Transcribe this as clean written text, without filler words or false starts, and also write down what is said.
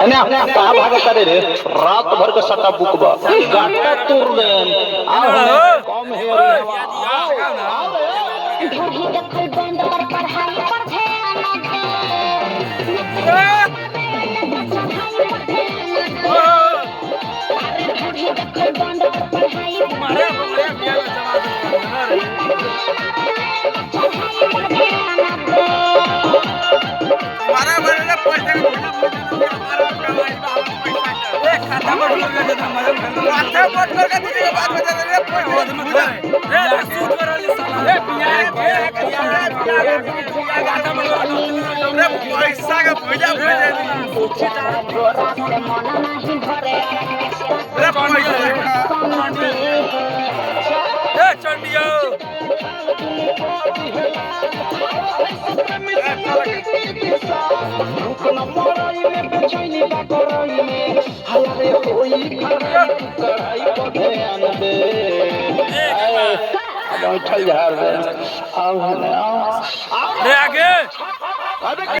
अने अपने का भाग करे रे रात भर का सट्टा बुकबा गाटा तोड़ देन कम है ढूढ़ी दखल बंद कर पढ़ाई पर ध्यान दे अरे ढूढ़ी दखल बंद कर पढ़ाई मारे बगले बिया में जमा दे मारा मारे पैसा हमारा कमाई बाबा पैसा खाता मोड़ करके देता मजे खाता मोड़ करके देने के बाद बता दे पैसा रे सूद करली साला रे पिया खाता मोड़ रे पैसा का भैया भेजे से मन नहीं भरे रे पैसा ए चंडियो बैठल जा रहे रे आगे